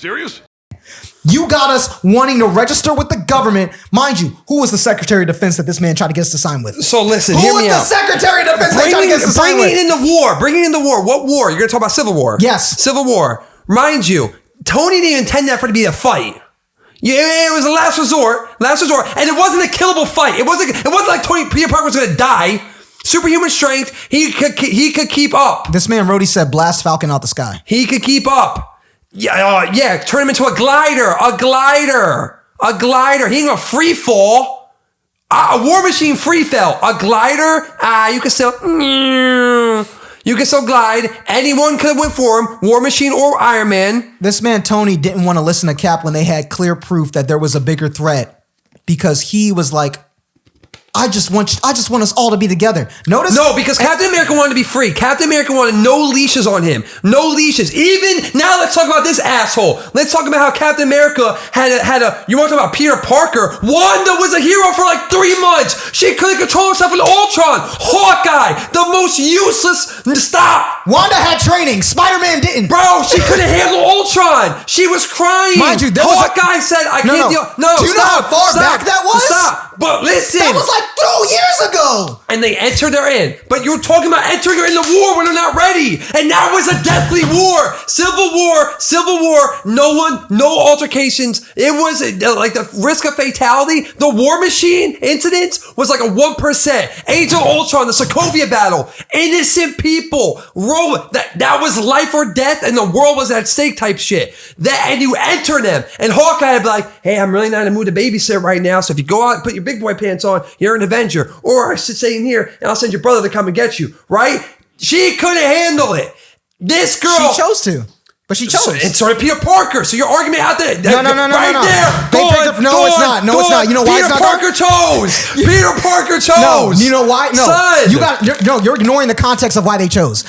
serious? You got us wanting to register with the government. Mind you, who was the Secretary of Defense that this man tried to get us to sign with? So listen, who hear me out. Who was the Secretary of Defense that tried to get us to sign with? Bring it in the war. Bring it in the war. What war? You're going to talk about Civil War. Yes. Civil War. Mind you, Tony didn't intend that for it to be a fight. Yeah, it was a last resort, and it wasn't a killable fight. It wasn't like Peter Parker was going to die. Superhuman strength. He could keep up. This man Rhodey said, "Blast Falcon out the sky." He could keep up. Yeah. Turn him into a glider. He ain't gonna free fall. A War Machine free fell. A glider. You can still. You can still glide. Anyone could have went for him. War Machine or Iron Man. This man Tony didn't want to listen to Cap when they had clear proof that there was a bigger threat, because he was like, I just want us all to be together. Notice? No, because Captain America wanted to be free. Captain America wanted no leashes on him. No leashes. Even now, let's talk about this asshole. Let's talk about how Captain America had a. You want to talk about Peter Parker? Wanda was a hero for like 3 months. She couldn't control herself with Ultron. Hawkeye, the most useless. Stop. Wanda had training. Spider-Man didn't. Bro, she couldn't handle Ultron. She was crying. Mind you, Hawkeye said, "I can't deal." No, do you know how far back that was? Stop. But listen, that was like 2 years ago. And they entered her in. But you're talking about entering her in the war when they're not ready. And now it's a deathly war. Civil War. No altercations. It was like the risk of fatality. The War Machine incident was like a 1%. Age of Ultron, the Sokovia battle. Innocent people. That was life or death, and the world was at stake type shit. And you enter them. And Hawkeye would be like, hey, I'm really not in the mood to babysit right now. So if you go out and put your big boy pants on, you're an Avenger. Or I should stay in here and I'll send your brother to come and get you, right? She couldn't handle it. This girl. She chose to. But she chose. And so did Peter Parker. So your argument out there. No. Right there. No, it's not. No, it's not. You know why it's not? Peter Parker chose. No, you know why? No. Son. You're ignoring the context of why they chose.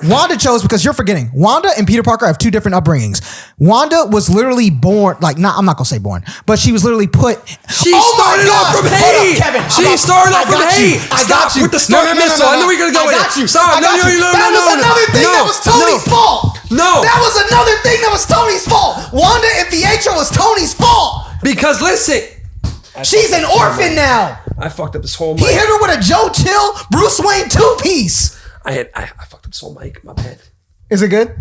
Wanda chose because you're forgetting. Wanda and Peter Parker have two different upbringings. Wanda was literally born, I'm not going to say born, but she was literally put. She started off from hate. Kevin. She started off from hate. I got you. With the Stark missile. I know we're going to go with it. I got you. Sorry. No. That was another thing that was Tony's fault. No. That was another thing that was Tony's fault. Wanda and Pietro was Tony's fault. Because listen. She's an orphan now. I fucked up this whole mic. He hit her with a Joe Chill, Bruce Wayne 2-piece. I fucked up this whole mic. My bad. Is it good?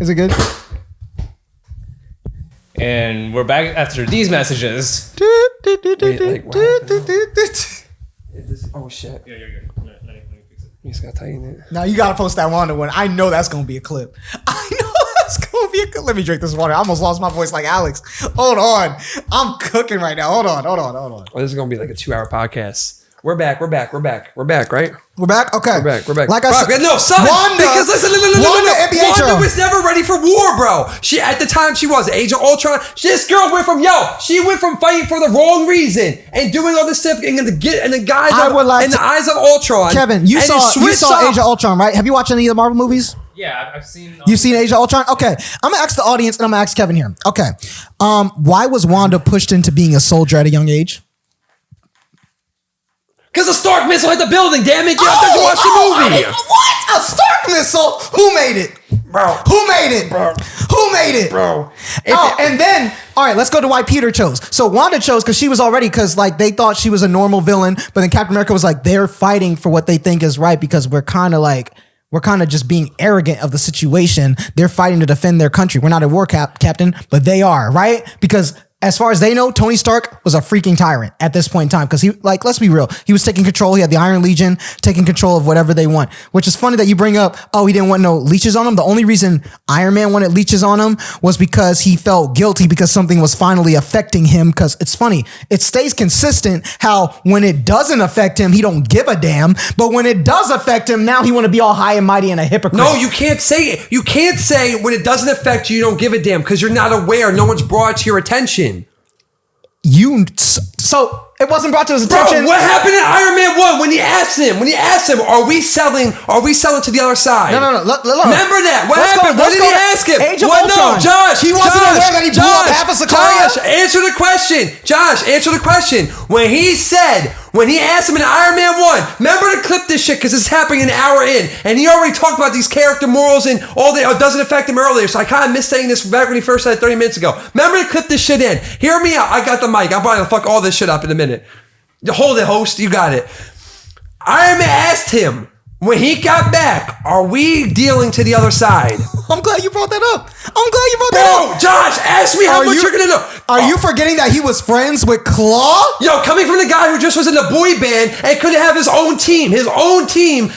And we're back after these messages. Wait, oh shit. Yeah. You just gotta tighten it. Now you gotta post that Wanda one. I know that's gonna be a clip. Let me drink this water. I almost lost my voice like Alex. Hold on. I'm cooking right now. Hold on. Oh, this is gonna be like a 2-hour podcast. We're back, right? We're back? Okay. We're back. Like I said, no, son. Wanda, because listen, Wanda was never ready for war, bro. At the time she was Age of Ultron. This girl went from fighting for the wrong reason and doing all this stuff and the eyes of Ultron. Kevin, you saw Age of Ultron, right? Have you watched any of the Marvel movies? Yeah, I've seen. You've seen Age of Ultron? Okay. I'm gonna ask the audience and I'm gonna ask Kevin here. Okay. Why was Wanda pushed into being a soldier at a young age? Because a Stark missile hit the building, damn it. Watch the movie. What? A Stark missile? Who made it? Bro. Who made it? Bro. And then, all right, let's go to why Peter chose. So Wanda chose because she was already, they thought she was a normal villain, but then Captain America was like, they're fighting for what they think is right because we're kind of just being arrogant of the situation. They're fighting to defend their country. We're not at war, Captain, but they are, right? Because as far as they know, Tony Stark was a freaking tyrant at this point in time because let's be real. He was taking control. He had the Iron Legion taking control of whatever they want, which is funny that you bring up, he didn't want no leeches on him. The only reason Iron Man wanted leeches on him was because he felt guilty because something was finally affecting him. Because it's funny. It stays consistent how when it doesn't affect him, he don't give a damn. But when it does affect him, now he want to be all high and mighty and a hypocrite. No, you can't say it. You can't say when it doesn't affect you, you don't give a damn because you're not aware. No one's brought it to your attention. So it wasn't brought to his attention. Bro, what happened in Iron Man 1 when he asked asked him, are we selling to the other side? No. Look. Remember that? What happened? What did he ask him? Age of What? Ultron. No, Josh. He wasn't aware that he blew up half of Sokovia. Josh, answer the question. Josh, answer the question. When he asked him in Iron Man 1, remember to clip this shit because it's happening an hour in, and he already talked about these character morals and all that doesn't affect him earlier, so I kind of missed saying this back when he first said it 30 minutes ago. Remember to clip this shit in. Hear me out. I got the mic. I'm probably going to fuck all this shit up in a minute. Hold it, host. You got it. Iron Man asked him, when he got back, are we dealing to the other side? I'm glad you brought that up. Bro, Josh, ask me how much you're going to know. Are you forgetting that he was friends with Claw? Yo, coming from the guy who just was in the boy band and couldn't have his own team. His own team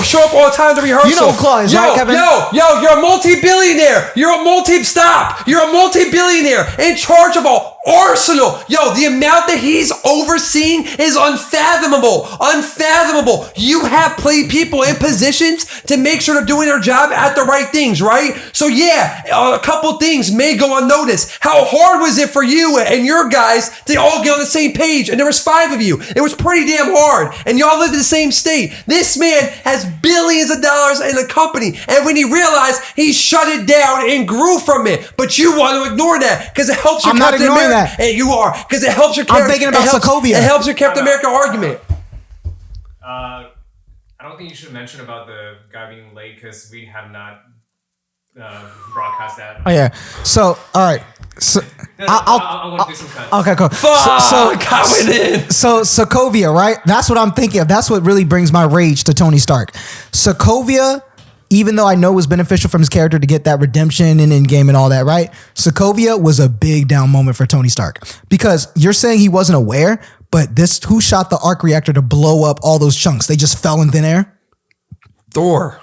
show up all the time to rehearsal. You know who Claw is, right, Kevin? Yo, you're a multi-billionaire. You're a multi-billionaire in charge of an arsenal. Yo, the amount that he's overseeing is unfathomable. You have played people in positions to make sure they're doing their job at the right things, right? So yeah, a couple things may go unnoticed. How hard was it for you and your guys to all get on the same page? And there was 5 of you. It was pretty damn hard. And y'all lived in the same state. This man has billions of dollars in a company. And when he realized, he shut it down and grew from it. But you want to ignore that because it helps your I'm not Captain ignoring America. that. And you are. Because it helps your I'm thinking about Sokovia. It helps your Captain America argument. I don't think you should mention about the guy being late because we have not broadcast that. Oh yeah. So all right. So I want to do some cuts. okay, cool. Coming in. So Sokovia, right? That's what I'm thinking of. That's what really brings my rage to Tony Stark. Sokovia, even though I know it was beneficial from his character to get that redemption and Endgame and all that, right? Sokovia was a big down moment for Tony Stark because you're saying he wasn't aware, but who shot the arc reactor to blow up all those chunks? They just fell in thin air? Thor.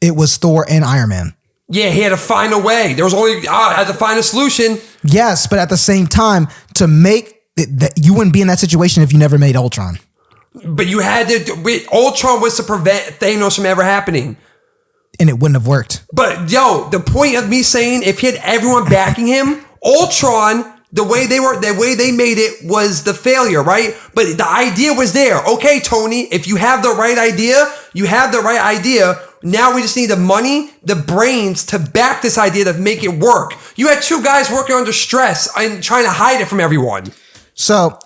It was Thor and Iron Man. Yeah, he had to find a way. There was only, I had to find a solution. Yes, but at the same time, to make that, you wouldn't be in that situation if you never made Ultron. But you had to, Ultron was to prevent Thanos from ever happening. And it wouldn't have worked. But yo, the point of me saying if he had everyone backing him, Ultron, the way they made it was the failure, right? But the idea was there. Okay, Tony, if you have the right idea, Now we just need the money, the brains to back this idea to make it work. You had 2 guys working under stress and trying to hide it from everyone. So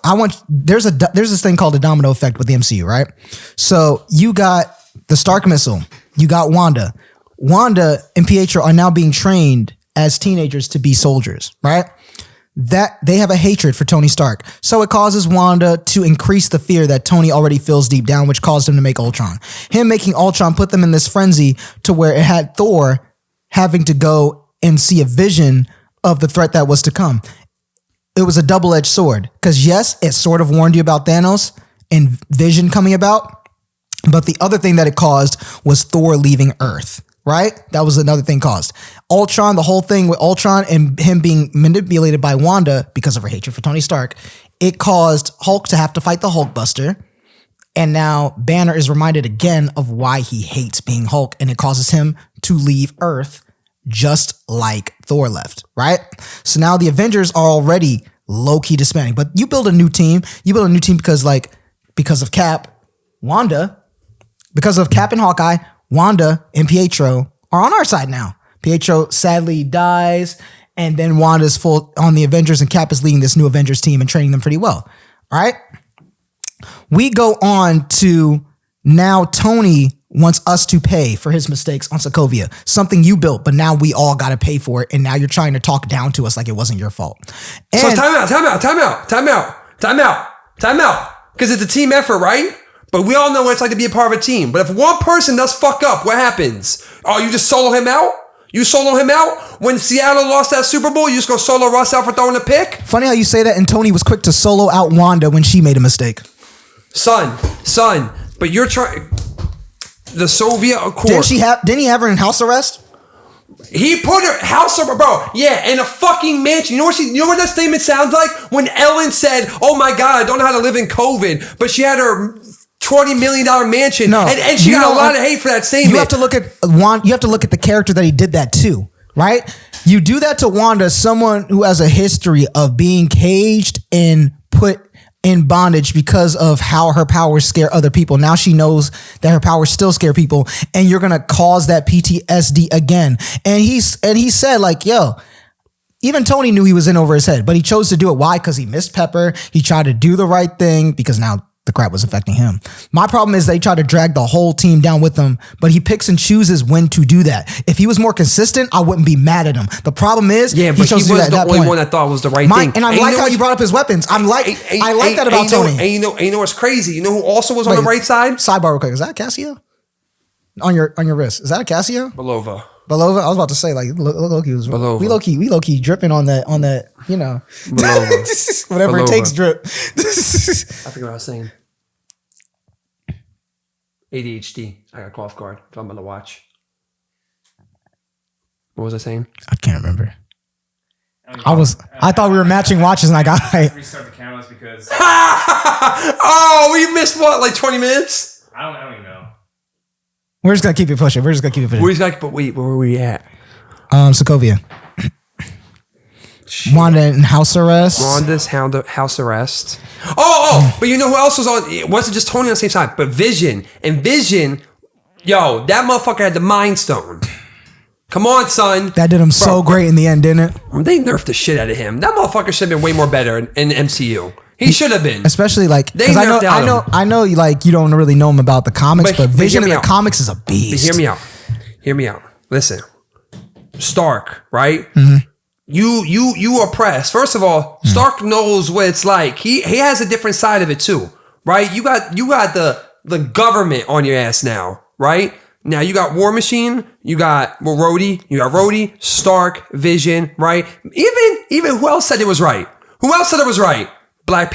there's this thing called the domino effect with the MCU, right? So you got the Stark missile, you got Wanda. Wanda and Pietro are now being trained as teenagers to be soldiers, right? That they have a hatred for Tony Stark. So it causes Wanda to increase the fear that Tony already feels deep down, which caused him to make Ultron. Him making Ultron put them in this frenzy to where it had Thor having to go and see a vision of the threat that was to come. It was a double-edged sword because yes, it sort of warned you about Thanos and Vision coming about. But the other thing that it caused was Thor leaving Earth. Right? That was another thing caused. Ultron, the whole thing with Ultron and him being manipulated by Wanda because of her hatred for Tony Stark, it caused Hulk to have to fight the Hulkbuster. And now Banner is reminded again of why he hates being Hulk, and it causes him to leave Earth just like Thor left, right? So now the Avengers are already low-key disbanding. But you build a new team. You build a new team because of Cap, Wanda, because of Cap and Hawkeye, Wanda and Pietro are on our side now. Pietro sadly dies, and then Wanda's full on the Avengers, and Cap is leading this new Avengers team and training them pretty well. All right. We go on to now Tony wants us to pay for his mistakes on Sokovia, something you built, but now we all got to pay for it. And now you're trying to talk down to us like it wasn't your fault. And so time out. Because it's a team effort, right? But we all know what it's like to be a part of a team. But if one person does fuck up, what happens? Oh, you just solo him out? You solo him out? When Seattle lost that Super Bowl, you just go solo Russ out for throwing a pick? Funny how you say that, and Tony was quick to solo out Wanda when she made a mistake. Son, but you're trying... The Soviet Accord. Didn't he have her in house arrest? He put her house arrest, bro. Yeah, in a fucking mansion. You know what that statement sounds like? When Ellen said, "Oh my God, I don't know how to live in COVID," but she had her $20 million mansion, and she got a lot of hate for that statement. You have to look at You have to look at the character that he did that to, right? You do that to Wanda, someone who has a history of being caged and put in bondage because of how her powers scare other people. Now she knows that her powers still scare people, and you're gonna cause that PTSD again. And he said, like, yo, even Tony knew he was in over his head, but he chose to do it. Why? Because he missed Pepper. He tried to do the right thing because now the crap was affecting him. My problem is they try to drag the whole team down with him, but he picks and chooses when to do that. If he was more consistent, I wouldn't be mad at him. The problem is, Yeah, but he was the only one that thought it was the right thing. And I like how you brought up his weapons. I like that about Tony. And you know what's crazy? You know who also was on the right side? Sidebar real quick. Is that a Casio? On your wrist. Is that a Casio? Belova. Belova? I was about to say, like, Loki was Belova. we low key dripping on that, you know. Belova. Whatever it Belova. takes, drip. I forget what I was saying. ADHD. I got a cough guard. I'm on the watch. What was I saying? I can't remember. I thought we were matching watches and I got hyped. Restart the cameras because Oh, we missed what, like 20 minutes? I don't even know. We're just gonna keep it pushing. But wait, where were we at? Sokovia. Wanda in house arrest. Wanda's house arrest. Oh, but you know who else was on? It wasn't just Tony on the same side, but Vision. And Vision, yo, that motherfucker had the Mind Stone. Come on, son. That did him so great in the end, didn't it? They nerfed the shit out of him. That motherfucker should have been way more better in the MCU. He should have been. Especially like, They because nerfed out I know, like you don't really know him about the comics, but Vision in the comics is a beast. But hear me out. Listen, Stark, right? Mm-hmm. You oppressed. First of all, Stark knows what it's like. He has a different side of it too, right? You got the government on your ass now, right? Now you got War Machine, you got Rhodey, Stark, Vision, right? Even who else said it was right? Who else said it was right? Black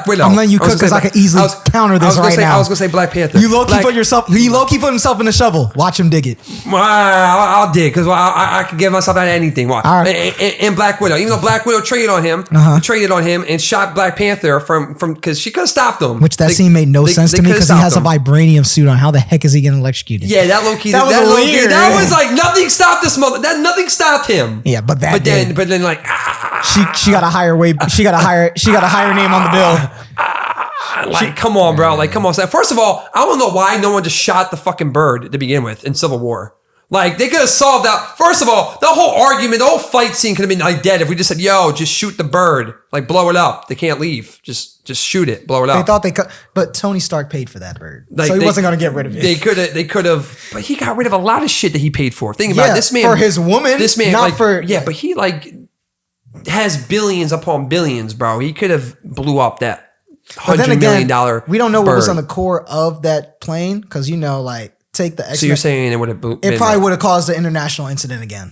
Widow. I'm letting you cook because I can easily counter this right now. I was gonna say Black Panther. You low key put himself in the shovel. Watch him dig it. Well, I'll dig because I could give myself out of anything. Why? All right. And Black Widow, even though Black Widow traded on him, and shot Black Panther from because she could have stopped him. Which scene made no sense to me because he has a vibranium suit on. How the heck is he getting electrocuted? Yeah, that low key. That was weird. That was like nothing stopped this mother. That nothing stopped him. Yeah, but then like she got a higher weight. She got a higher name on the bill. Like, come on, bro. Like, come on. First of all, I don't know why no one just shot the fucking bird to begin with in Civil War. Like, they could have solved that. First of all, the whole argument, the whole fight scene could have been like dead if we just said, yo, just shoot the bird. Like, blow it up. They can't leave. Just shoot it. Blow it up. They thought they could, but Tony Stark paid for that bird. Like, so he wasn't going to get rid of it. They could have, but he got rid of a lot of shit that he paid for. Think about it. This man. For his woman. This man, not like, for. Yeah, but he, like, has billions upon billions, bro. He could have blew up that $100 million we don't know bird. what was on the core of that plane because like take the X-Men. So you're saying it would have it probably would have caused the international incident again.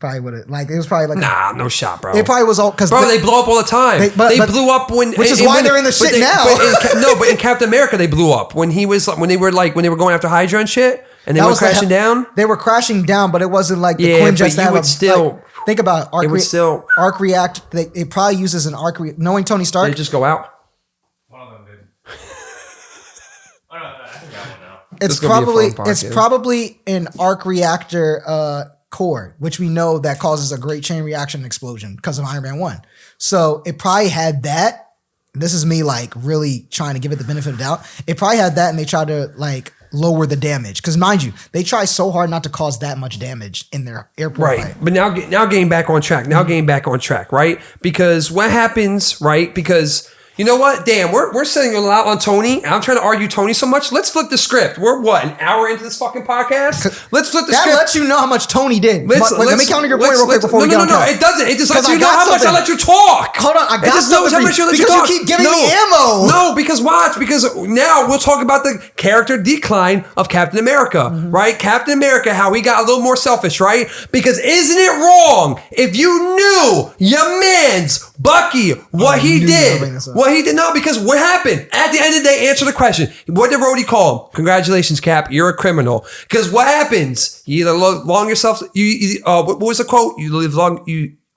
Probably would have it was probably like no shot, bro. It probably was all because they blow up all the time. They blew up when which is why they're in the shit now. But in Captain America they blew up when they were going after Hydra and shit and they were crashing down. They were crashing down, but it wasn't like the Quinn just have think about arc react. It probably uses an arc knowing Tony Stark. They just go out. One of them did. I think that one now. It's probably an arc reactor core, which we know that causes a great chain reaction explosion because of Iron Man 1. So it probably had that. This is me like really trying to give it the benefit of the doubt. It probably had that and they tried to like lower the damage. Because mind you, they try so hard not to cause that much damage in their airport fight. But now getting back on track. Right? Because what happens, right? Because you know what? Damn, we're sitting a lot on Tony. I'm trying to argue Tony so much. Let's flip the script. We're what, an hour into this fucking podcast? Let's flip the script. That lets you know how much Tony did. Let me counter your point real quick before we get on No, it doesn't. It just lets you know how much I let you talk. Hold on, I got something for you. Because you keep giving me ammo. No, because watch. Because now we'll talk about the character decline of Captain America, right? Captain America, how he got a little more selfish, right? Because isn't it wrong if you knew your man's Bucky, what he did? No, because what happened? At the end of the day, answer the question. What did Rhodey call him? Congratulations, Cap. You're a criminal. Because what happens? You either long yourself. What was the quote? You live long.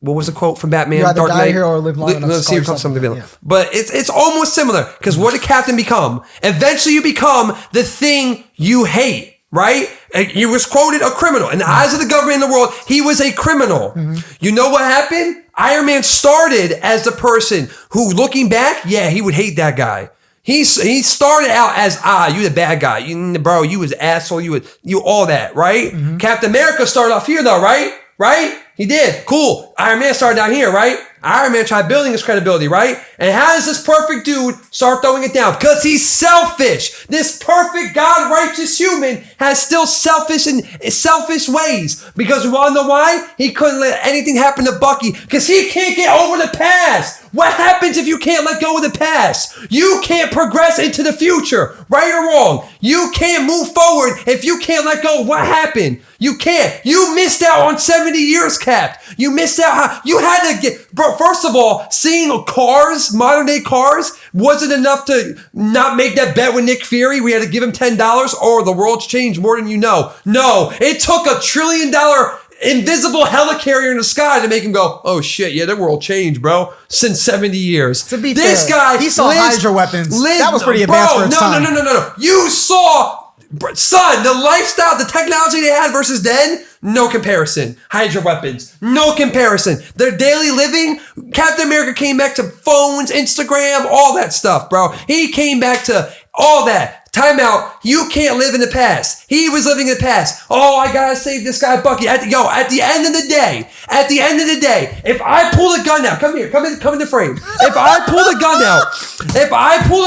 What was the quote from Batman? You either die here or live long enough. Let's see if something villain. Yeah. But it's almost similar. Because what did Captain become? Eventually, you become the thing you hate. Right? He was quoted a criminal. In the eyes of the government in the world, he was a criminal. You know what happened? Iron Man started as the person who, looking back, yeah, he would hate that guy. He started out as you the bad guy, you was asshole, you all that, right? Mm-hmm. Captain America started off here though, right? He did. Cool. Iron Man started down here, right? Iron Man tried building his credibility, right? And how does this perfect dude start throwing it down? Because he's selfish. This perfect God-righteous human has still selfish ways. Because you want to know why? He couldn't let anything happen to Bucky. Because he can't get over the past. What happens if you can't let go of the past? You can't progress into the future, right or wrong. You can't move forward if you can't let go of what happened. You can't. You missed out on 70 years, Cap. You missed out. You had to get, bro, first of all, seeing cars, modern day cars, wasn't enough to not make that bet with Nick Fury. We had to give him $10 or the world's changed more than you know. No, it took $1 trillion invisible helicarrier in the sky to make him go, oh shit, yeah, the world changed, bro, since 70 years. To be this fair, guy, he saw Hydra weapons. That was pretty bro, advanced for its time. No. You saw, son, the lifestyle, the technology they had versus then, no comparison. Hydra weapons, no comparison. Their daily living, Captain America came back to phones, Instagram, all that stuff, bro. He came back to all that. Time out. You can't live in the past. He was living in the past. Oh, I gotta save this guy, Bucky. At the end of the day, if I pull a gun out, come in the frame. If I pull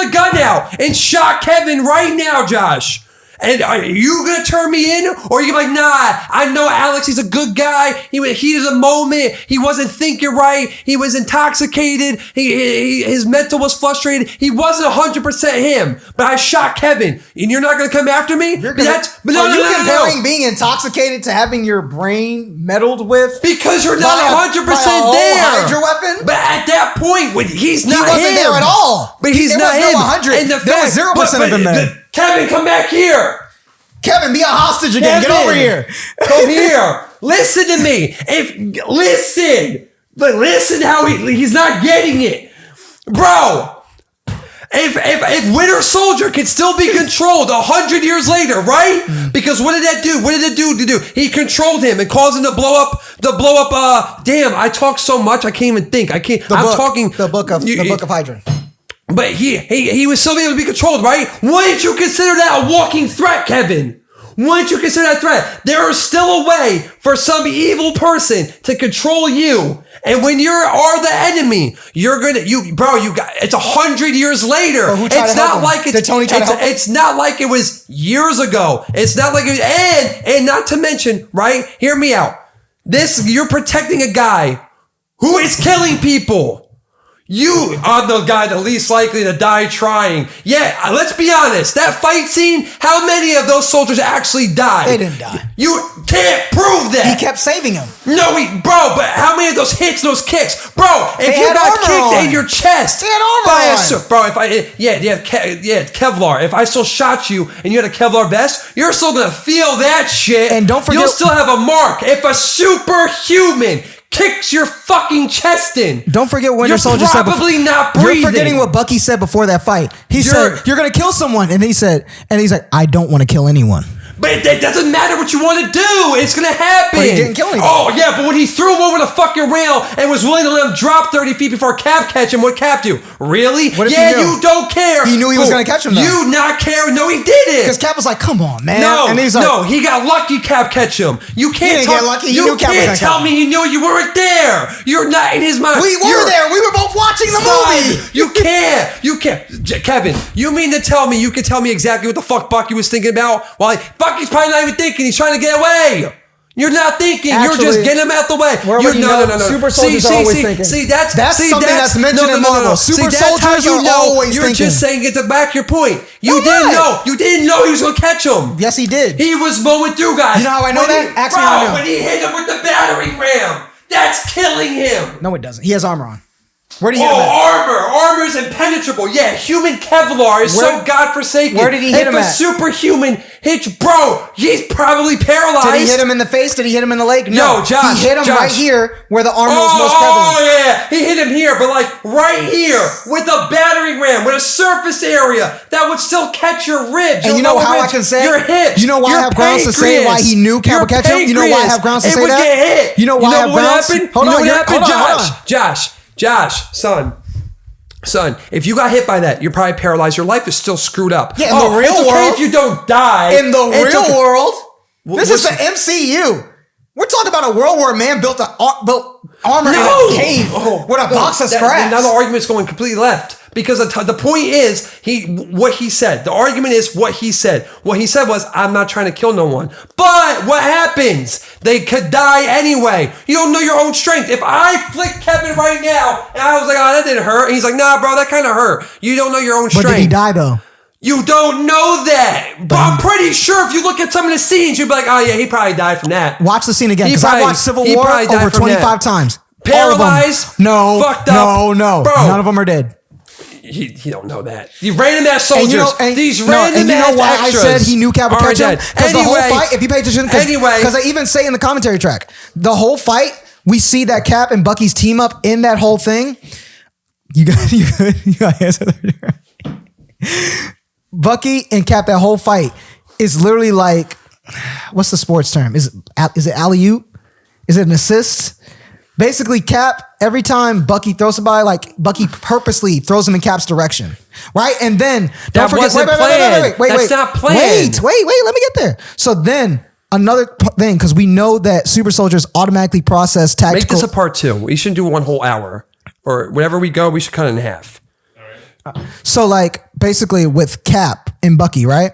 a gun out and shot Kevin right now, Josh, and are you gonna turn me in, or are you gonna be like, nah? I know Alex. He's a good guy. He was heated of the moment. He wasn't thinking right. He was intoxicated. His mental was frustrated. He wasn't 100% him. But I shot Kevin, and you're not gonna come after me. Are you comparing being intoxicated to having your brain meddled with? Because you're not 100% there. Hydra weapon. But at that point, when he wasn't there at all. But he's not him. No 100. There was 0% of him there. Kevin, come back here. Kevin, be a hostage again. Kevin, get over here. Come here. Listen to me. Listen how he's not getting it. Bro, if Winter Soldier can still be controlled 100 years later, right? Because what did that do? What did it do? He controlled him and caused him to blow up. Damn, I talk so much I can't even think. The book of Hydra. But he was still able to be controlled, right? Wouldn't you consider that a walking threat, Kevin? Wouldn't you consider that a threat? There is still a way for some evil person to control you. And when you are the enemy, it's 100 years later. It's not like it's not like it was years ago. It's not like and not to mention, right? Hear me out. You're protecting a guy who is killing people. You are the guy the least likely to die trying. Yeah, let's be honest. That fight scene, how many of those soldiers actually died? They didn't die. You can't prove that. He kept saving them. No, but how many of those hits, those kicks? Bro, if you got kicked in your chest. They had armor on. Bro, Kevlar. If I still shot you and you had a Kevlar vest, you're still going to feel that shit. And don't forget, you'll still have a mark. If a superhuman kicks your fucking chest in. Don't forget what Winter Soldier said before. You're probably not breathing. You're forgetting what Bucky said before that fight. He said, you're going to kill someone. And he's like, I don't want to kill anyone. But that doesn't matter what you want to do. It's going to happen. But he didn't kill anyone. Oh, yeah, but when he threw him over the fucking rail and was willing to let him drop 30 feet before Cap catch him, what Cap do? Really? What if he knew? You don't care. He knew he was going to catch him, though. You not care? No, he didn't. Because Cap was like, come on, man. No, and he's like, no, he got lucky Cap catch him. You can't get lucky. You can't tell me he knew you weren't there. You're not in his mind. We were there. We were both watching the movie. You can't. Kevin, you mean to tell me you can tell me exactly what the fuck Bucky was thinking about? Well, Bucky's probably not even thinking. He's trying to get away. You're not thinking. You're just getting him out the way. No. Super soldiers are always thinking. That's something that's mentioned in Marvel. Super soldiers are always thinking. You're just saying it to back your point. You didn't know. You didn't know he was going to catch him. Yes, he did. He was mowing through guys. You know how I know that? Ask me how I know. When he hit him with the battering ram, that's killing him. No, it doesn't. He has armor on. Where did he hit him at? Armor is impenetrable. Yeah, human Kevlar is so godforsaken. Where did he hit him at? at? If a superhuman hits, bro, he's probably paralyzed. Did he hit him in the face? Did he hit him in the leg? No, Josh. He hit him Josh. right here where the armor was most prevalent. Oh, yeah. He hit him here, but like right here with a battering ram, with a surface area that would still catch your ribs. And you know how I can say? Your hips. You know why I have grounds to say why he knew Cap would catch him? You know why I have grounds to say that? Get hit. You know why I have grounds? Hold on, Josh, son, if you got hit by that, you're probably paralyzed. Your life is still screwed up. Yeah, in the real it's okay world. if you don't die. In the real world, this is the listen. MCU. We're talking about a world where a man built armor in a cave with a box of scraps. Now the argument's going completely left. Because the point is, what he said. The argument is what he said. What he said was, I'm not trying to kill no one. But what happens? They could die anyway. You don't know your own strength. If I flick Kevin right now, and I was like, oh, that didn't hurt. And he's like, nah, bro, that kind of hurt. You don't know your own strength. But did he die though? You don't know that. But I'm pretty sure if you look at some of the scenes, you'd be like, oh yeah, he probably died from that. Watch the scene again, because I watched Civil War over 25 times. Paralyzed. No. Fucked up. No. Bro. None of them are dead. He don't know that. These random ass soldiers. These and random you know ass why extras I said he knew Cap would catch him? Because the whole fight, if you pay attention, because I even say in the commentary track, the whole fight, we see that Cap and Bucky's team up in that whole thing. You got answer. Bucky and Cap, that whole fight is literally like, what's the sports term? Is it alley-oop? Is it an assist? Basically, Cap, every time Bucky throws somebody, like Bucky purposely throws him in Cap's direction, right? And then That's not planned. Wait, let me get there. So then another thing, because we know that super soldiers automatically process tactical. Make this a part 2. We shouldn't do 1 whole hour, or whenever we go, we should cut it in half. So like basically with Cap and Bucky, right?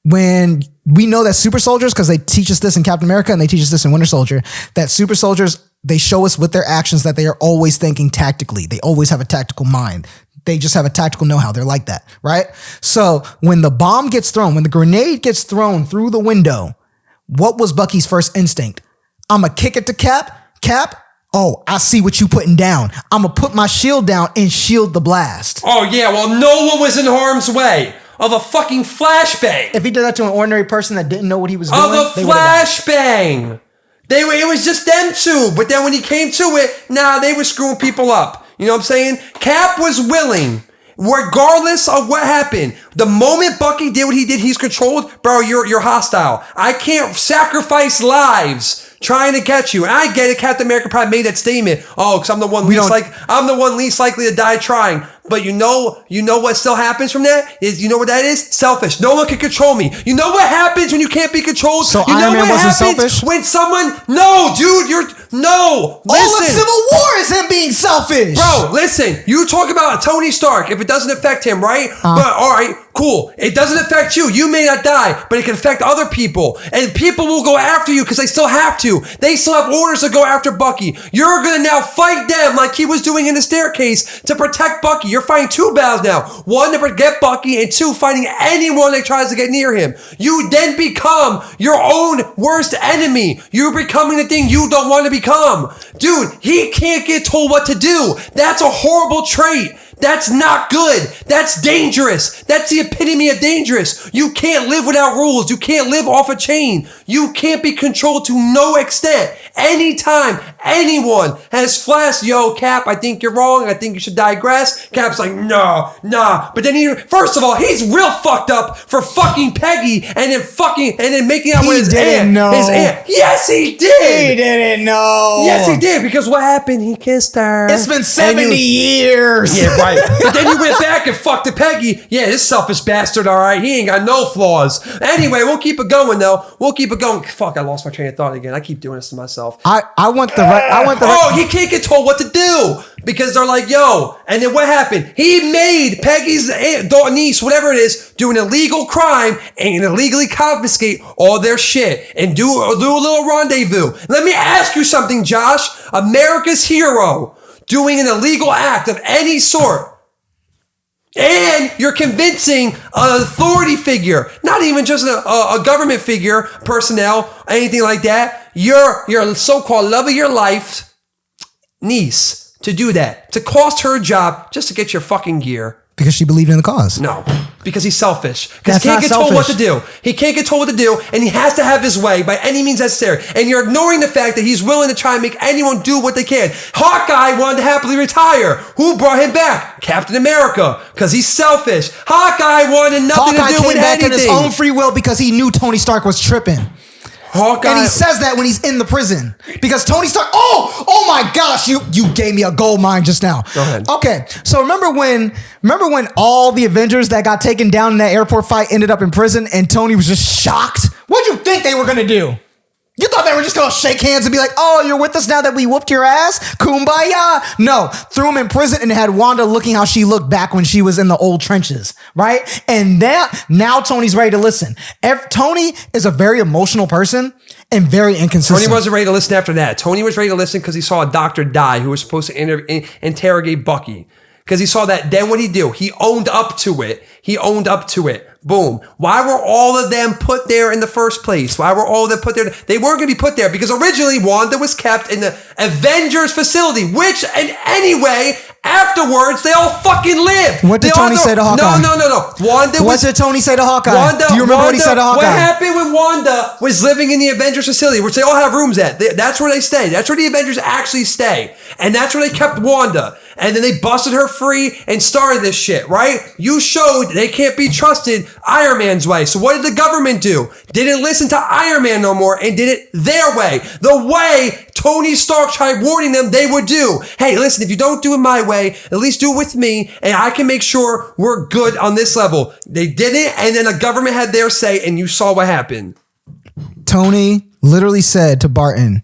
When we know that super soldiers, because they teach us this in Captain America and they teach us this in Winter Soldier, that super soldiers, they show us with their actions that they are always thinking tactically. They always have a tactical mind. They just have a tactical know-how. They're like that, right? So when the bomb gets thrown, when the grenade gets thrown through the window, what was Bucky's first instinct? I'm going to kick it to Cap. Cap, oh, I see what you putting down. I'm going to put my shield down and shield the blast. Oh, yeah, well, no one was in harm's way of a fucking flashbang. If he did that to an ordinary person that didn't know what he was doing, of a flashbang. It was just them two. But then when he came to it, they were screwing people up. You know what I'm saying? Cap was willing, regardless of what happened. The moment Bucky did what he did, he's controlled. Bro, you're hostile. I can't sacrifice lives trying to catch you. And I get it. Captain America probably made that statement. Oh, because I'm the one least likely to die trying. But you know what still happens from that is, you know what that is? Selfish. No one can control me. You know what happens when you can't be controlled? So you know Iron Man what wasn't happens selfish? when someone, no, dude, no. All of Civil War is him being selfish. Bro, listen, you talk about Tony Stark, if it doesn't affect him, right? But all right, cool. It doesn't affect you. You may not die, but it can affect other people. And people will go after you because they still have to. They still have orders to go after Bucky. You're going to now fight them like he was doing in the staircase to protect Bucky. You're fighting 2 battles now. 1 to get Bucky, and 2 fighting anyone that tries to get near him. You then become your own worst enemy. You're becoming the thing you don't want to become. Dude, he can't get told what to do. That's a horrible trait. That's not good. That's dangerous. That's the epitome of dangerous. You can't live without rules. You can't live off a chain. You can't be controlled to no extent. Anytime anyone has flashed, yo, Cap, I think you're wrong. I think you should digress. Cap's like, nah. But then first of all, he's real fucked up for fucking Peggy and then making out with his aunt. His aunt. Yes, he did. He didn't know. Yes, he did. Because what happened? He kissed her. It's been 70 years. Yeah, right. But then you went back and fucked the Peggy. Yeah, this selfish bastard, all right. He ain't got no flaws. Anyway, we'll keep it going, though. We'll keep it going. Fuck, I lost my train of thought again. I keep doing this to myself. I want the right. Oh, he can't get told what to do because they're like, yo. And then what happened? He made Peggy's niece, whatever it is, do an illegal crime and illegally confiscate all their shit and do a little rendezvous. Let me ask you something, Josh. America's hero doing an illegal act of any sort. And you're convincing an authority figure, not even just a government figure, personnel, anything like that. Your so-called love of your life niece to do that? To cost her a job just to get your fucking gear? Because she believed in the cause. No, because he's selfish. Because he That's can't get not told what to selfish. do. He can't get told what to do, and he has to have his way by any means necessary. And you're ignoring the fact that he's willing to try and make anyone do what they can. Hawkeye wanted to happily retire. Who brought him back? Captain America, because he's selfish. Hawkeye wanted nothing Hawkeye to do came with back in his anything. own free will because he knew Tony Stark was tripping. Hawkeye. And he says that when he's in the prison because Tony Stark. Oh my gosh! You gave me a gold mine just now. Go ahead. Okay, so remember when all the Avengers that got taken down in that airport fight ended up in prison, and Tony was just shocked. What'd you think they were gonna do? You thought they were just gonna shake hands and be like, "Oh, you're with us now that we whooped your ass, kumbaya." No, threw him in prison and had Wanda looking how she looked back when she was in the old trenches, right? And now Tony's ready to listen. Tony is a very emotional person and very inconsistent. Tony wasn't ready to listen after that. Tony was ready to listen because he saw a doctor die who was supposed to interrogate Bucky. Because he saw that. Then what did he do? He owned up to it. Boom. Why were all of them put there in the first place? Why were all of them put there? They weren't going to be put there because originally Wanda was kept in the Avengers facility, which in any way, afterwards, they all fucking lived. What did Tony say to Hawkeye? No. What did Tony say to Hawkeye? Wanda, Do you remember what he said to Hawkeye? What happened when Wanda was living in the Avengers facility, which they all have rooms at? That's where they stay. That's where the Avengers actually stay. And that's where they kept Wanda. And then they busted her free and started this shit, right? You showed they can't be trusted Iron Man's way. So what did the government do? Didn't listen to Iron Man no more and did it their way. The way Tony Stark tried warning them they would do. Hey, listen, if you don't do it my way, at least do it with me and I can make sure we're good on this level. They didn't, and then the government had their say and you saw what happened. Tony literally said to Barton,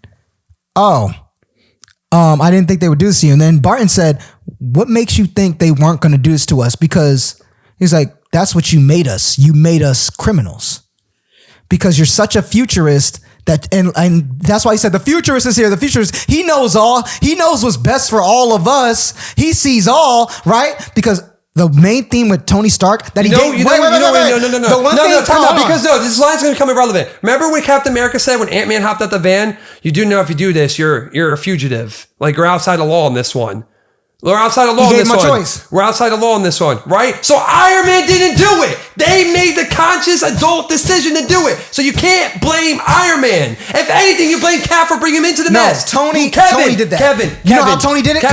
I didn't think they would do this to you. And then Barton said, what makes you think they weren't going to do this to us? Because he's like, that's what you made us. You made us criminals. Because you're such a futurist that, and that's why he said the futurist is here. The futurist, he knows all. He knows what's best for all of us. He sees all, right? Because the main theme with Tony Stark that he gave. No. Because this line's going to become irrelevant. Remember when Captain America said when Ant-Man hopped out the van, you do know if you do this, you're a fugitive. Like you're outside the law in this one. We're outside the law in this one. We're outside the law in this one, right? So Iron Man didn't do it. They made the conscious adult decision to do it. So you can't blame Iron Man. If anything, you blame Cap for bringing him into the mess. Tony did that. Kevin. You know how Tony did it? No.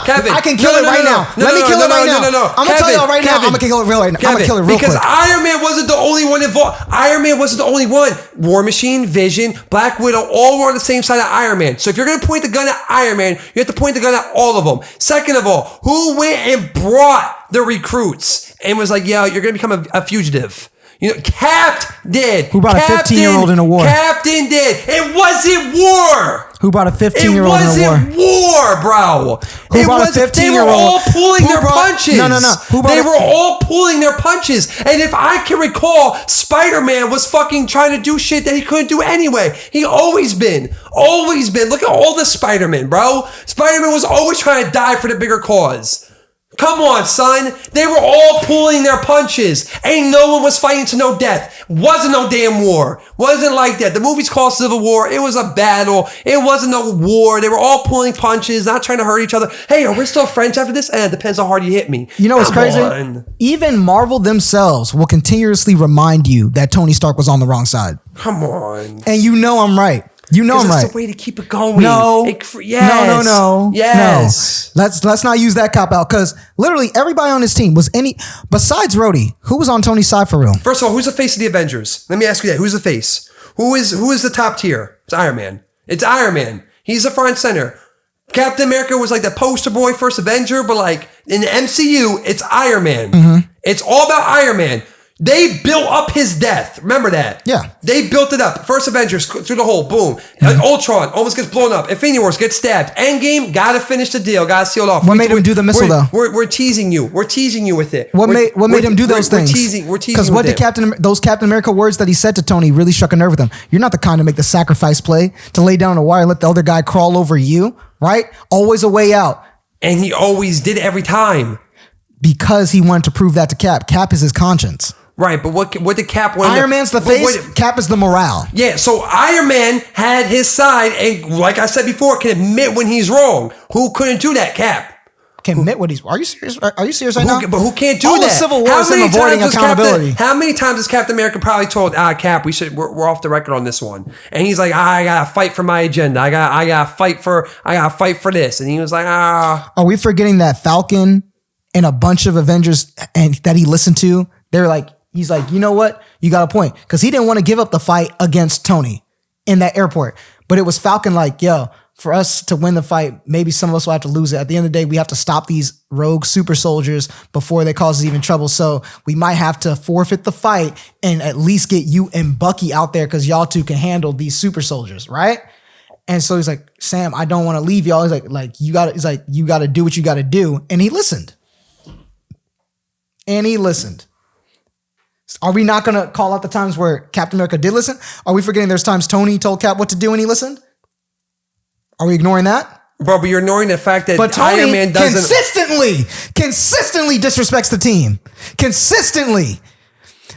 Kevin. I can kill it right now. Let me kill it right now. I'm going to tell y'all right now. I'm going to kill it real right now. I'm going to kill it real quick. Because Iron Man wasn't the only one involved. Iron Man wasn't the only one. War Machine, Vision, Black Widow, all were on the same side of Iron Man. So if you're going to point the gun at Iron Man, you have to point the gun at all of them. Second of all, who went and brought the recruits and was like, yo, you're going to become a fugitive? You know, Cap did. Who brought a 15-year-old in a war? Captain did. It wasn't war. Who brought a 15-year-old in a war? It wasn't war, bro. Who brought a 15-year-old? They were all pulling their punches. No. They were all pulling their punches. And if I can recall, Spider-Man was fucking trying to do shit that he couldn't do anyway. He always been. Look at all the Spider-Man, bro. Spider-Man was always trying to die for the bigger cause. Come on, son. They were all pulling their punches. Ain't no one was fighting to no death. Wasn't no damn war. Wasn't like that. The movie's called Civil War. It was a battle. It wasn't no war. They were all pulling punches, not trying to hurt each other. Hey, are we still friends after this? It depends how hard you hit me. You know what's crazy? On. Even Marvel themselves will continuously remind you that Tony Stark was on the wrong side. Come on. And you know I'm right. You know I'm right. That's the way to keep it going. No. Yes. No. Yes. No. Let's not use that cop out because literally everybody on this team was besides Rhodey, who was on Tony's side for real? First of all, who's the face of the Avengers? Let me ask you that. Who's the face? Who is the top tier? It's Iron Man. He's the front center. Captain America was like the poster boy, first Avenger, but like in the MCU, it's Iron Man. Mm-hmm. It's all about Iron Man. They built up his death. Remember that? Yeah. They built it up. First Avengers through the hole. Boom. Mm-hmm. Ultron almost gets blown up. Infinity Wars gets stabbed. Endgame, gotta finish the deal. Gotta seal it off. What made him do the missile though? We're teasing you. We're teasing you with it. What made him do those things? We're teasing. Because what did those Captain America words that he said to Tony really struck a nerve with him? You're not the kind to make the sacrifice play to lay down a wire and let the other guy crawl over you, right? Always a way out. And he always did every time. Because he wanted to prove that to Cap. Cap is his conscience. Right, but what did Cap want? Iron Man's the face, Cap is the morale. Yeah, so Iron Man had his side, and like I said before, can admit when he's wrong. Who couldn't do that? Cap. Can admit what he's. Are you serious? Are you serious right now? But who can't do All that? the Civil War is him avoiding accountability. How many times has Captain America probably told Cap, we're off the record on this one, and he's like, I gotta fight for my agenda. I gotta fight for this, and he was like, Are we forgetting that Falcon and a bunch of Avengers and that he listened to? They're like, he's like, you know what? You got a point, because he didn't want to give up the fight against Tony in that airport, but it was Falcon like, yo. For us to win the fight, maybe some of us will have to lose it. At the end of the day, we have to stop these rogue super soldiers before they cause us even trouble. So we might have to forfeit the fight and at least get you and Bucky out there because y'all two can handle these super soldiers, right? And so he's like, Sam, I don't want to leave y'all. He's like, you gotta do what you gotta do. And he listened. Are we not gonna call out the times where Captain America did listen? Are we forgetting there's times Tony told Cap what to do and he listened? Are we ignoring that? bro, but you're ignoring the fact that But Tony Iron Man doesn't consistently disrespects the team. Consistently.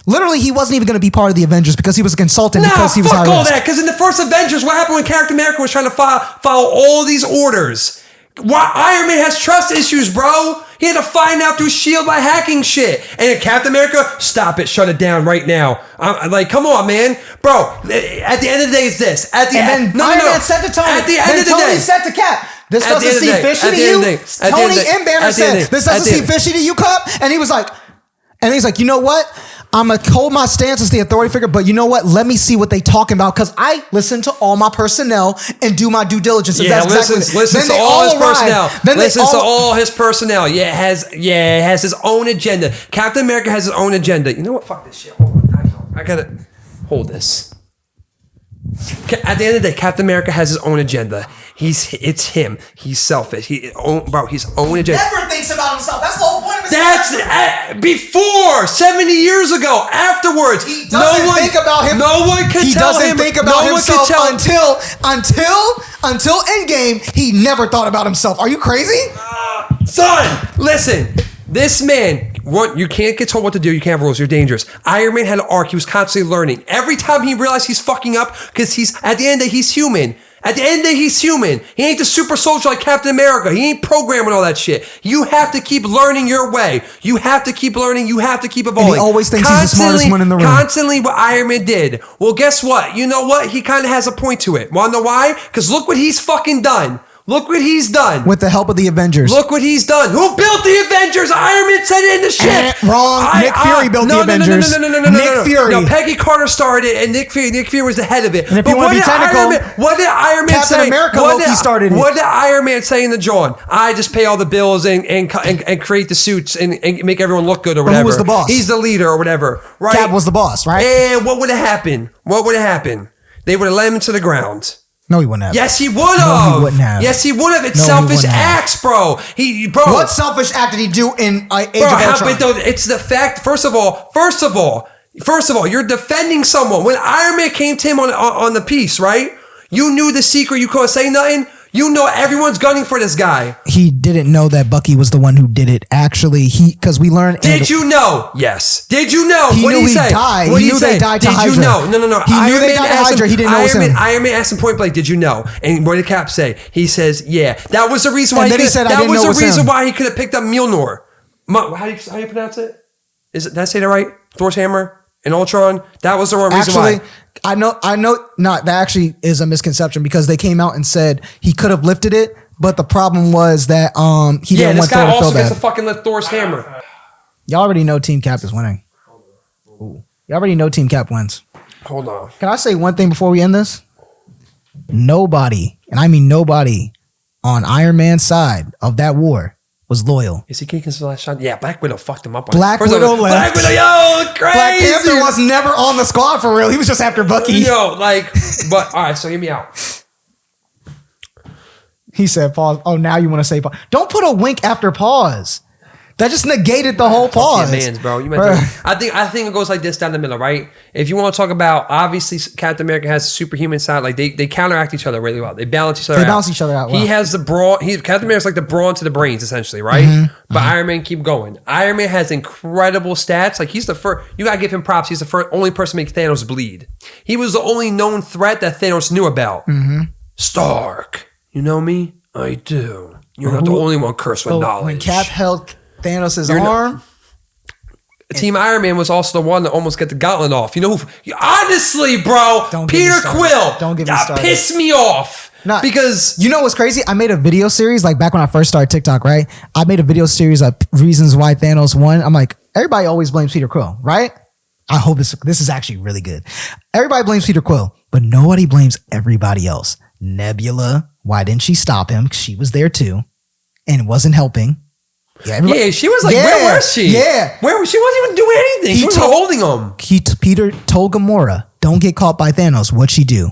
Literally, he wasn't even going to be part of the Avengers because he was a consultant because he was fuck high all risk. that. Because in the first Avengers, what happened when Captain America was trying to follow all these orders? Why Iron Man has trust issues, bro? He had to find out through S.H.I.E.L.D. by hacking shit. And Captain America, stop it, shut it down right now. I'm like, come on, man. Bro, at the end of the day, it's this. At the end, Iron Man said to Tony. At the end of the Tony day. said to Cap, this At the doesn't end of the seem day. fishy At to the you. end of the day. At the end Tony of the day. and Banner At the end said, of the this day. doesn't seem fishy to you, Cap? And he was like, you know what? I'm going to hold my stance as the authority figure, but you know what? Let me see what they talking about because I listen to all my personnel and do my due diligence. Yeah, listens to all his personnel. Listens to all his personnel. Yeah, it has his own agenda. Captain America has his own agenda. You know what? Fuck this shit. Hold on. I gotta hold this. At the end of the day, Captain America has his own agenda. It's him. He's selfish. His own agenda. Never thinks about himself. That's the whole point of his That's before 70 years ago. Afterwards, He doesn't think about him. No one can He tell him. doesn't think about no himself one can tell until Endgame. He never thought about himself. Are you crazy? Son, listen. This man, you can't get told what to do. You can't have rules. You're dangerous. Iron Man had an arc. He was constantly learning. Every time he realized he's fucking up, because at the end of the day, he's human. At the end of the day, he's human. He ain't the super soldier like Captain America. He ain't programming all that shit. You have to keep learning your way. You have to keep learning. You have to keep evolving. And he always thinks he's the smartest one in the room. Constantly what Iron Man did. Well, guess what? You know what? He kind of has a point to it. Wanna know why? Because look what he's fucking done. Look what he's done. With the help of the Avengers. Look what he's done. Who built the Avengers? Iron Man said it in the shit. Wrong. Nick Fury built the Avengers. No. Nick Fury. No, Peggy Carter started it, and Nick Fury was the head of it. And if you want to be technical, what did Iron Man Captain say? America Loki started it. What did Iron Man say in the drawing? I just pay all the bills and create the suits and make everyone look good or whatever. Who was the boss? He's the leader or whatever. Right? Cap was the boss, right? And what would have happened? They would have let him to the ground. No, he wouldn't have. Yes, he would have. No, he wouldn't have. Yes, he would have. It's No, he selfish wouldn't have. acts, bro. Bro. What selfish act did he do in Age of Ultron? It's the fact. First of all, you're defending someone. When Iron Man came to him on the piece, right? You knew the secret. You couldn't say nothing. You know everyone's gunning for this guy. He didn't know that Bucky was the one who did it. Actually, because we learned. Did you know? Yes. Did you know? He What knew did he he say? died. What He did knew say? they died to Did Hydra. you know? No. He knew they died to Hydra. He didn't know it was him. Iron Man asked him point blank, did you know? And what did Cap say? He says, yeah. That was the reason why And then he said, I didn't know it was him. why he could have picked up Mjolnir. How do you pronounce it? Did I say that right? Thor's hammer and Ultron? That was the wrong reason why. I know. That actually is a misconception because they came out and said he could have lifted it, but the problem was that he didn't want Thor to feel also gets bad. to fucking lift Thor's hammer. Y'all already know Team Cap is winning. Ooh. You already know Team Cap wins. Hold on. Can I say one thing before we end this? Nobody, and I mean nobody, on Iron Man's side of that war was loyal. Is he kicking his last shot? Yeah, Black Widow fucked him up. Black Widow left. Black Widow, yo, crazy. Black Panther was never on the squad for real. He was just after Bucky. Yo, but all right, so hear me out. He said pause. Oh, now you want to say pause. Don't put a wink after pause. That just negated the whole pause. Yeah, man's, bro. You meant to, I think it goes like this down the middle, right? If you want to talk about, obviously Captain America has a superhuman side. Like they counteract each other really well. They balance each other out. They balance each other out well. He has the brawn. Captain America's like the brawn to the brains, essentially, right? But Iron Man keep going. Iron Man has incredible stats. Like he's the first. You gotta give him props. He's the only person to make Thanos bleed. He was the only known threat that Thanos knew about. Stark. You know me? I do. You're not the only one cursed with knowledge. When Cap held Thanos' arm. Team Iron Man was also the one that almost got the gauntlet off. You know who? Honestly, bro, Peter Quill. Don't get me started. Pissed me off. Because you know what's crazy? I made a video series like back when I first started TikTok, right? I made a video series of reasons why Thanos won. I'm like, everybody always blames Peter Quill, right? I hope this is actually really good. Everybody blames Peter Quill, but nobody blames everybody else. Nebula, why didn't she stop him? She was there too, and wasn't helping. Yeah, she was like, where was she? Yeah. Where she wasn't even doing anything. She wasn't holding him. Peter told Gamora, don't get caught by Thanos. What'd she do?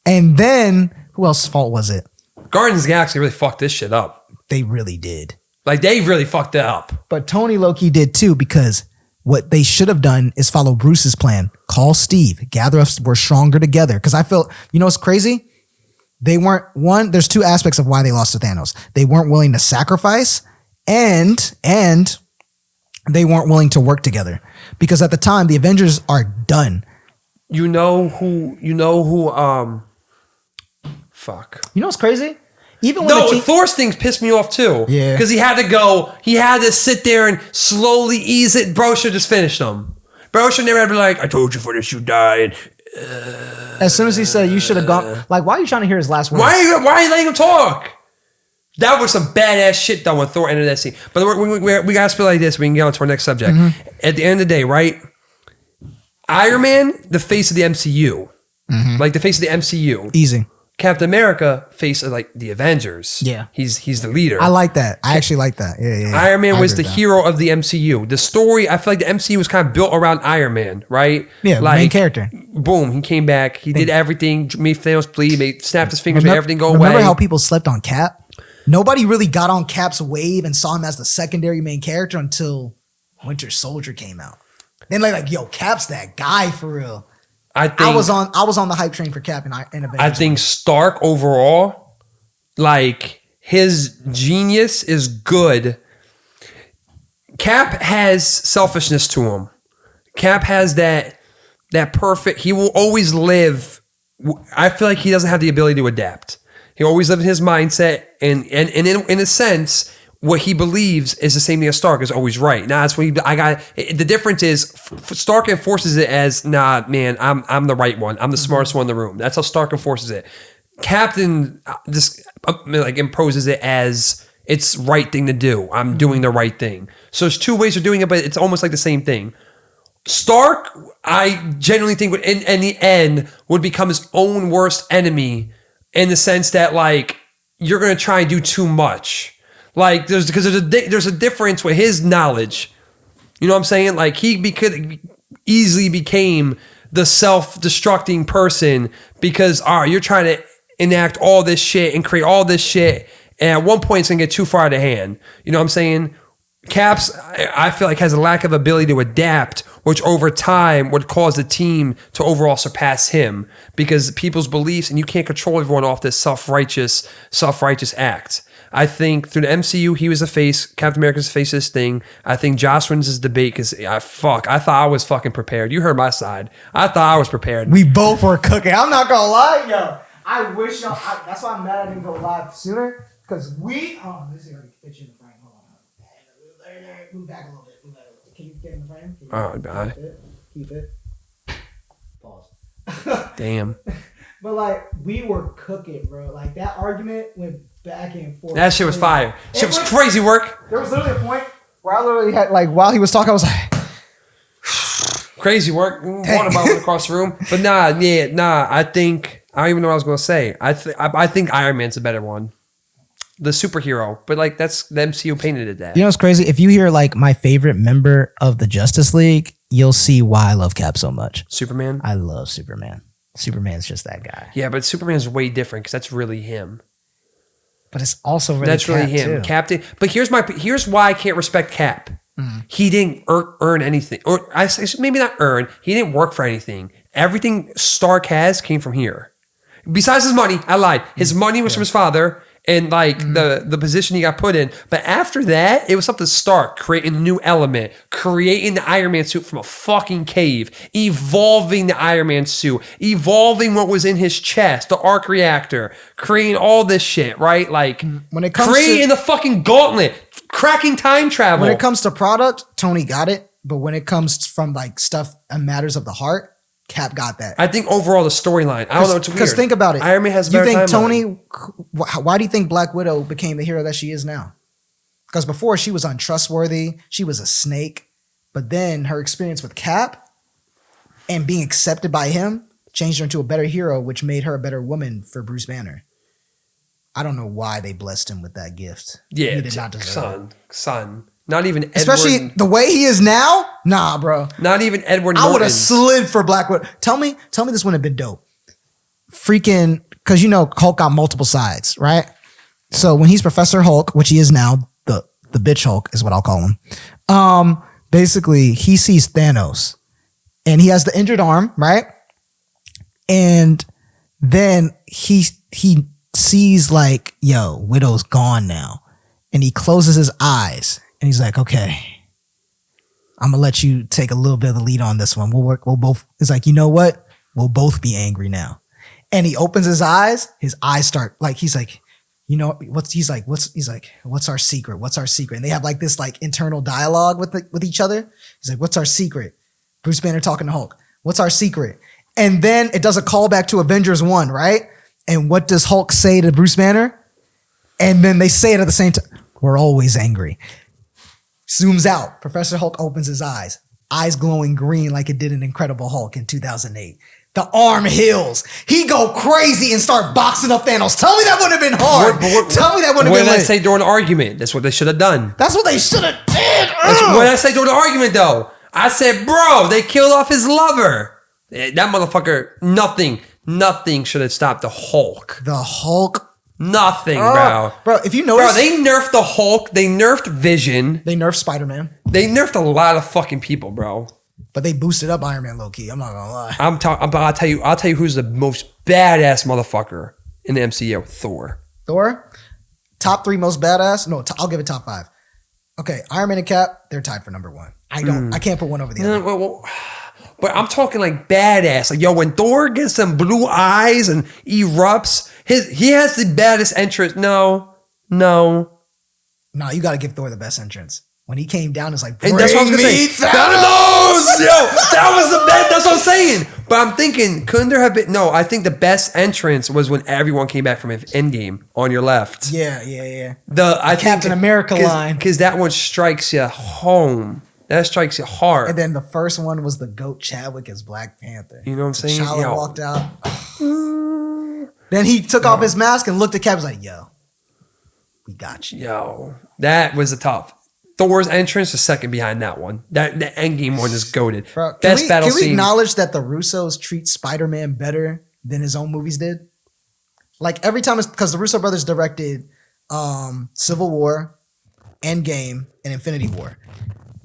And then, who else's fault was it? Guardians of the Galaxy really fucked this shit up. They really did. Like, they really fucked it up. But Tony Loki did too, because what they should have done is follow Bruce's plan. Call Steve. Gather us. We're stronger together. Because I felt, you know what's crazy? They weren't, there's two aspects of why they lost to Thanos. They weren't willing to sacrifice and they weren't willing to work together. Because at the time, the Avengers are done. You know who, fuck. You know what's crazy? Even when Thor's things pissed me off too. Yeah. Because he had to sit there and slowly ease it. Bro should just finish them. Bro should never have been like, I told you for this, you died. As soon as he said you should have gone, like, why are you trying to hear his last words? Why are you letting him talk? That was some badass shit done when Thor ended that scene. But we gotta spit like this. We can get on to our next subject. At the end of the day, right? Iron Man, the face of the MCU, like the face of the MCU. Easy. Captain America, face of like the Avengers. Yeah, he's the leader. I like that. I actually like that. Yeah. Iron Man was the hero of the MCU. The story, I feel like the MCU was kind of built around Iron Man, right? Yeah, like, main character. Boom, he came back. He did everything. Made Thanos bleed. Snapped his fingers. Made everything go away. Remember how people slept on Cap? Nobody really got on Cap's wave and saw him as the secondary main character until Winter Soldier came out. Then like, yo, Cap's that guy for real. I was on the hype train for Cap and Avengers. I think Stark overall, like his genius is good. Cap has selfishness to him. Cap has that perfect. He will always live. I feel like he doesn't have the ability to adapt. He always lives in his mindset, and in a sense, what he believes is the same thing as Stark is always right. Now that's what the difference is Stark enforces it as, nah, man, I'm the right one. I'm the smartest one in the room. That's how Stark enforces it. Captain just like imposes it as it's right thing to do. I'm doing the right thing. So there's two ways of doing it, but it's almost like the same thing. Stark, I genuinely think would in the end would become his own worst enemy in the sense that like you're gonna try and do too much. Like there's a difference with his knowledge. You know what I'm saying? Like he could easily became the self-destructing person because you're trying to enact all this shit and create all this shit, and at one point it's gonna get too far out of hand. You know what I'm saying? Caps, I feel like has a lack of ability to adapt, which over time would cause the team to overall surpass him because people's beliefs, and you can't control everyone off this self-righteous act. I think through the MCU, he was a face. Captain America's the face of this thing. I think Josh wins this debate because I thought I was fucking prepared. You heard my side. I thought I was prepared. We both were cooking. I'm not gonna lie, yo. I wish y'all. That's why I'm mad I didn't go live sooner because we. Oh, this is gonna fit you in the frame. Hold on. Move back a little bit. Can you get in the frame? God. Keep it. Pause. Damn. But like we were cooking, bro. Like that argument went back and forth. That shit was fire. Shit was crazy work. There was literally a point where I literally had like while he was talking, I was like, crazy work. Water bottle across the room. But nah. I don't even know what I was gonna say. I think Iron Man's a better one. The superhero, but like that's the MCU painted it that. You know what's crazy? If you hear like my favorite member of the Justice League, you'll see why I love Cap so much. Superman? I love Superman. Superman's just that guy. Yeah, but Superman's way different because that's really him. But it's also really That's really Cap, him, too. Captain. But here's why I can't respect Cap. He didn't earn anything, or maybe not earn. He didn't work for anything. Everything Stark has came from here. Besides his money, I lied. His money was from his father and like the position he got put in. But after that, it was up to Stark creating a new element, creating the Iron Man suit from a fucking cave, evolving the Iron Man suit, evolving what was in his chest, the arc reactor, creating all this shit, right? Like When it comes creating to- the fucking gauntlet, cracking time travel. When it comes to product, Tony got it. But when it comes from like stuff and matters of the heart, Cap got that. I think overall the storyline. I don't know. It's weird. Because think about it. Iron Man has a You better think timeline. Tony? Why do you think Black Widow became the hero that she is now? Because before she was untrustworthy, she was a snake. But then her experience with Cap and being accepted by him changed her into a better hero, which made her a better woman for Bruce Banner. I don't know why they blessed him with that gift. Yeah, he did not deserve it. son. Not even Edward, Especially the way he is now. Nah, bro. not even Edward I would Norton. have slid for Black Widow. Tell me this wouldn't have been dope. Freaking, because you know Hulk got multiple sides, right? So when he's Professor Hulk, which he is now, the bitch Hulk is what I'll call him. Basically, he sees Thanos, and he has the injured arm, right? And then he sees like, yo, Widow's gone now, and he closes his eyes, and he's like, okay. I'm gonna let you take a little bit of the lead on this one. We'll both. It's like, you know what? We'll both be angry now. And he opens his eyes. His eyes start like he's like, you know what's what's our secret? What's our secret? And they have like this like internal dialogue with each other. He's like, what's our secret? Bruce Banner talking to Hulk. What's our secret? And then it does a callback to Avengers 1, right? And what does Hulk say to Bruce Banner? And then they say it at the same time. We're always angry. Zooms out. Professor Hulk opens his eyes glowing green like it did in Incredible Hulk in 2008. The arm heals. He go crazy and start boxing up Thanos. Tell me that wouldn't have been hard. Tell me that wouldn't What have did been I say during the argument? That's what they should have done. That's what they should have did. That's what did I say during the argument, though? I said, bro, they killed off his lover. That motherfucker, nothing should have stopped the Hulk. The Hulk. Nothing, bro. Bro, if you Bro, notice, they nerfed the Hulk. They nerfed Vision. they nerfed Spider-Man, They nerfed a lot of fucking people, bro. but they boosted up Iron Man low-key. I'm not gonna lie. I'll tell you who's the most badass motherfucker in the MCU. Thor. Thor, top 3 most badass. No, I'll give it top 5. Okay, Iron Man and Cap, they're tied for number 1. I can't put one over the other. But I'm talking like badass. Like, yo, when Thor gets them blue eyes and erupts, he has the baddest entrance. No. No, you got to give Thor the best entrance. When he came down, it's like, And that's what I was gonna say. Thanos! Yo, that was the best. That's what I'm saying. But I'm thinking, couldn't there have been? No, I think the best entrance was when everyone came back from Endgame on your left. Yeah. The Captain America line. Because that one strikes you home. That strikes you hard. And then the first one was the GOAT Chadwick as Black Panther. You know what I'm saying? T'Challa Yo. walked out. Then he took off his mask and looked at Cap. Was like, "Yo, we got you." Yo, that was the top. Thor's entrance is second behind that one. The Endgame one is goated. Bro, Best battle can we scene. acknowledge that the Russos treat Spider-Man better than his own movies did? Like every time, it's because the Russo brothers directed Civil War, Endgame, and Infinity War.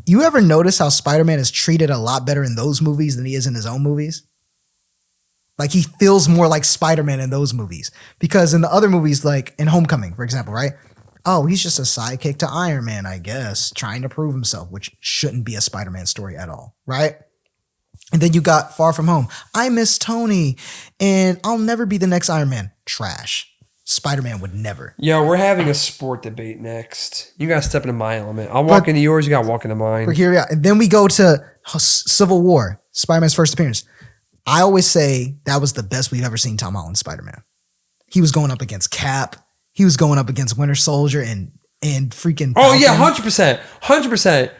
You ever notice how Spider-Man is treated a lot better in those movies than he is in his own movies? Like he feels more like Spider-Man in those movies. Because in the other movies, like in Homecoming, for example, right? Oh, he's just a sidekick to Iron Man, I guess, trying to prove himself, which shouldn't be a Spider-Man story at all, right? And then you got Far From Home. I miss Tony, and I'll never be the next Iron Man. Trash. Spider-Man would never. Yo, we're having a sport debate next. You gotta step into my element. I'll walk into yours. You gotta walk into mine. But here we are. And then we go to Civil War, Spider-Man's first appearance. I always say that was the best we've ever seen Tom Holland Spider-Man. He was going up against Cap. He was going up against Winter Soldier and freaking Oh yeah, Falcon. 100%.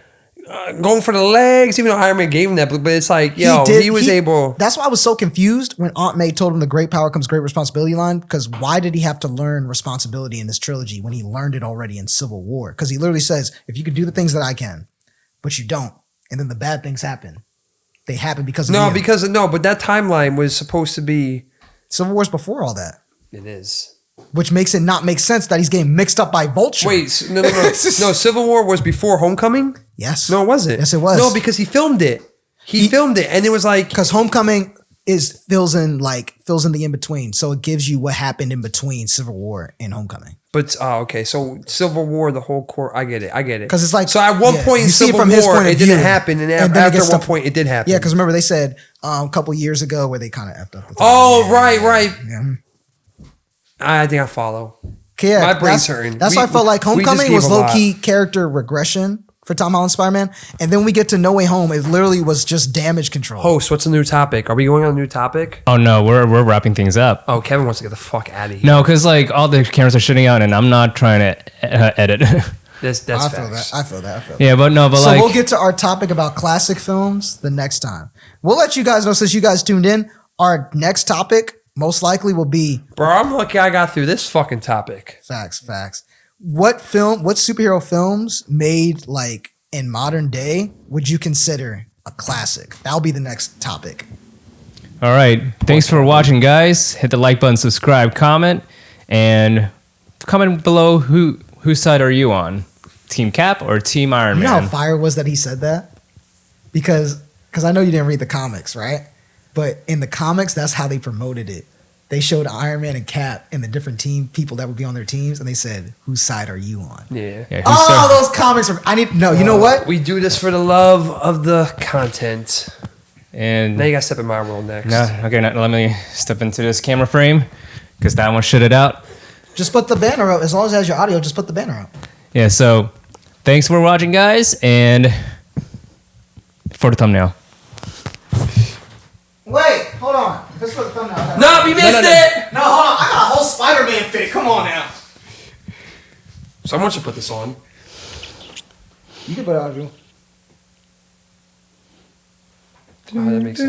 Going for the legs, even though Iron Man gave him that, but it's like, yo, he was able. That's why I was so confused when Aunt May told him the great power comes great responsibility line. Because why did he have to learn responsibility in this trilogy when he learned it already in Civil War? Because he literally says, if you could do the things that I can, but you don't, and then the bad things happen. They happen because of But that timeline was supposed to be. Civil War's before all that. It is. which makes it not make sense that he's getting mixed up by Vulture. Wait, no. No, Civil War was before Homecoming? Yes. No, it wasn't. Yes, it was. No, because he filmed it. He filmed it, and it was like... Because Homecoming fills in the in-between. So it gives you what happened in between Civil War and Homecoming. But, okay, so Civil War, the whole core... I get it. Because it's like... So at one point in you see it Civil from his War, point of it didn't view, happen, and then it after gets one to- point, it did happen. Yeah, because remember they said a couple years ago where they kind of effed up the time. Oh, right. Yeah. I think I follow. Yeah, My brain's that's, hurting. That's why I felt like we just Homecoming gave was a lot. low-key character regression for Tom Holland Spider-Man. And then we get to No Way Home. It literally was just damage control. Host, what's the new topic? Are we going on a new topic? Oh no, we're wrapping things up. Oh, Kevin wants to get the fuck out of here. No, because like all the cameras are shutting out, and I'm not trying to edit. That's I feel facts. that. I feel that. Yeah, but no, but So like we'll get to our topic about classic films the next time. We'll let you guys know since you guys tuned in. Our next topic most likely will be Bro, I'm lucky I got through this fucking topic. facts. What superhero films made like in modern day would you consider a classic? That'll be the next topic. all right. Thanks for watching, guys. Hit the like button, subscribe, comment, and comment below whose side are you on? Team Cap or Team Iron You know Man? how fire was that he said that? Because I know you didn't read the comics, right? But in the comics, that's how they promoted it. They showed Iron Man and Cap and the different people that would be on their teams, and they said, "Whose side are you on?" Yeah. Yeah, whose Oh, side- those comics are. You know what? We do this for the love of the content. and Now you gotta step in my world next. now let me step into this camera frame because that one shut it out. Just put the banner up. As long as it has your audio, just put the banner up. Yeah. So thanks for watching, guys, and for the thumbnail. Wait, hold on. Just put the thumbnail. No, you missed it! No, hold on. I got a whole Spider-Man fit. Come on now. Someone should put this on. You can put it on, Drew. Oh, that makes sense.